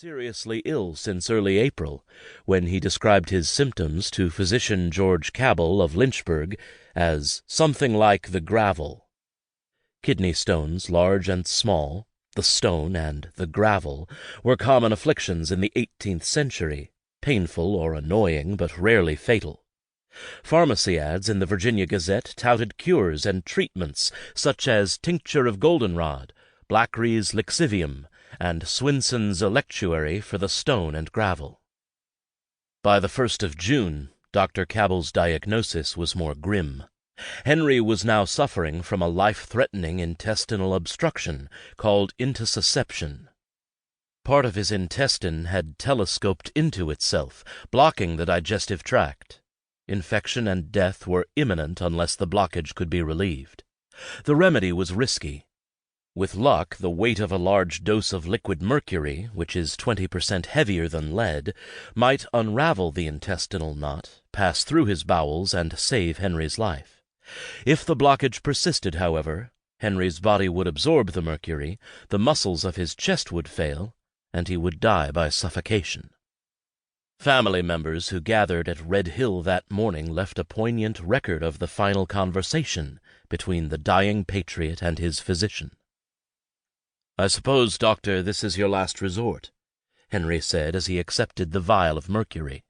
seriously ill since early April, when he described his symptoms to physician George Cabell of Lynchburg as something like the gravel. Kidney stones, large and small, the stone and the gravel, were common afflictions in the 18th century, painful or annoying, but rarely fatal. Pharmacy ads in the Virginia Gazette touted cures and treatments such as tincture of goldenrod, Blackry's lixivium, and Swinson's electuary for the stone and gravel. By the 1st of June, Dr. Cabell's diagnosis was more grim. Henry was now suffering from a life-threatening intestinal obstruction called intussusception. Part of his intestine had telescoped into itself, blocking the digestive tract. Infection and death were imminent unless the blockage could be relieved. The remedy was risky. With luck, the weight of a large dose of liquid mercury, which is 20% heavier than lead, might unravel the intestinal knot, pass through his bowels, and save Henry's life. If the blockage persisted, however, Henry's body would absorb the mercury, the muscles of his chest would fail, and he would die by suffocation. Family members who gathered at Red Hill that morning left a poignant record of the final conversation between the dying patriot and his physician. "I suppose, Doctor, this is your last resort," Henry said as he accepted the vial of mercury.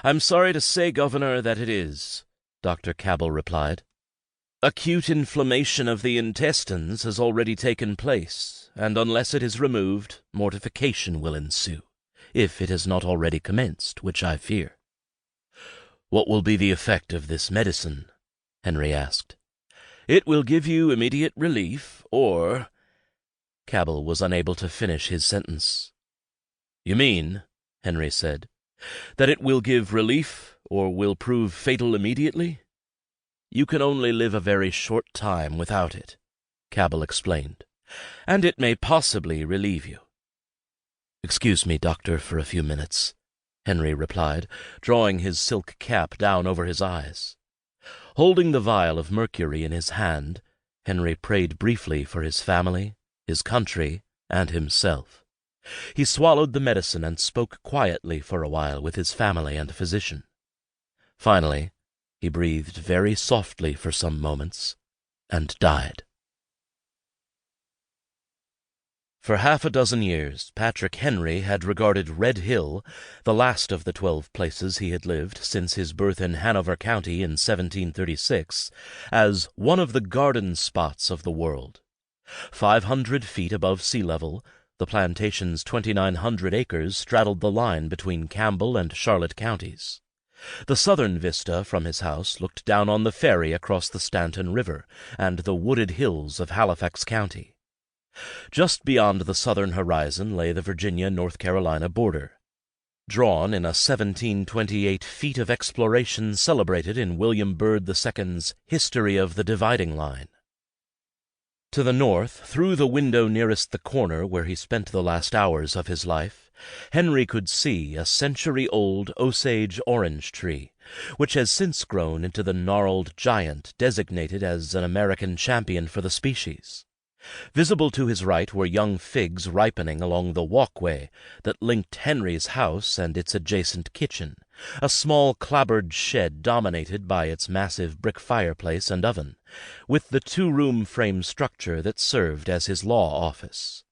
"I'm sorry to say, Governor, that it is," Dr. Cabell replied. "Acute inflammation of the intestines has already taken place, and unless it is removed, mortification will ensue, if it has not already commenced, which I fear." "What will be the effect of this medicine?" Henry asked. "It will give you immediate relief, or—" Cabell was unable to finish his sentence. "You mean," Henry said, "that it will give relief, or will prove fatal immediately?" "You can only live a very short time without it," Cabell explained, "and it may possibly relieve you." "Excuse me, Doctor, for a few minutes," Henry replied, drawing his silk cap down over his eyes. Holding the vial of mercury in his hand, Henry prayed briefly for his family, his country, and himself. He swallowed the medicine and spoke quietly for a while with his family and physician. Finally, he breathed very softly for some moments and died. For half a dozen years, Patrick Henry had regarded Red Hill, the last of the 12 places he had lived since his birth in Hanover County in 1736, as one of the garden spots of the world. 500 feet above sea level, the plantation's 2,900 acres straddled the line between Campbell and Charlotte counties. The southern vista from his house looked down on the ferry across the Stanton River and the wooded hills of Halifax County. Just beyond the southern horizon lay the Virginia-North Carolina border. Drawn in a 1728 feat of exploration celebrated in William Byrd II's History of the Dividing Line. To the north, through the window nearest the corner where he spent the last hours of his life, Henry could see a century-old Osage orange tree, which has since grown into the gnarled giant designated as an American champion for the species. Visible to his right were young figs ripening along the walkway that linked Henry's house and its adjacent kitchen, a small clapboard shed dominated by its massive brick fireplace and oven, with the 2-room frame structure that served as his law office.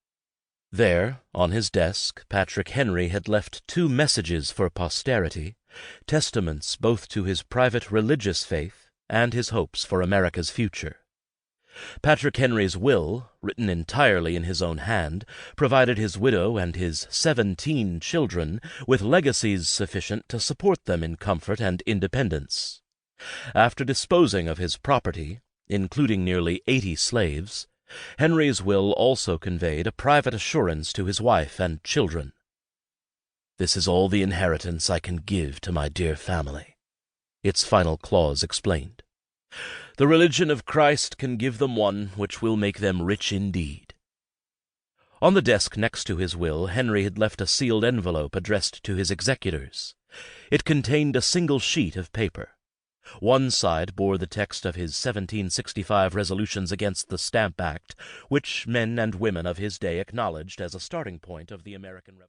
There, on his desk, Patrick Henry had left 2 messages for posterity, testaments both to his private religious faith and his hopes for America's future. Patrick Henry's will, written entirely in his own hand, provided his widow and his 17 children with legacies sufficient to support them in comfort and independence. After disposing of his property, including nearly 80 slaves, Henry's will also conveyed a private assurance to his wife and children. "This is all the inheritance I can give to my dear family," its final clause explained. "The religion of Christ can give them one which will make them rich indeed." On the desk next to his will, Henry had left a sealed envelope addressed to his executors. It contained a single sheet of paper. One side bore the text of his 1765 resolutions against the Stamp Act, which men and women of his day acknowledged as a starting point of the American Revolution.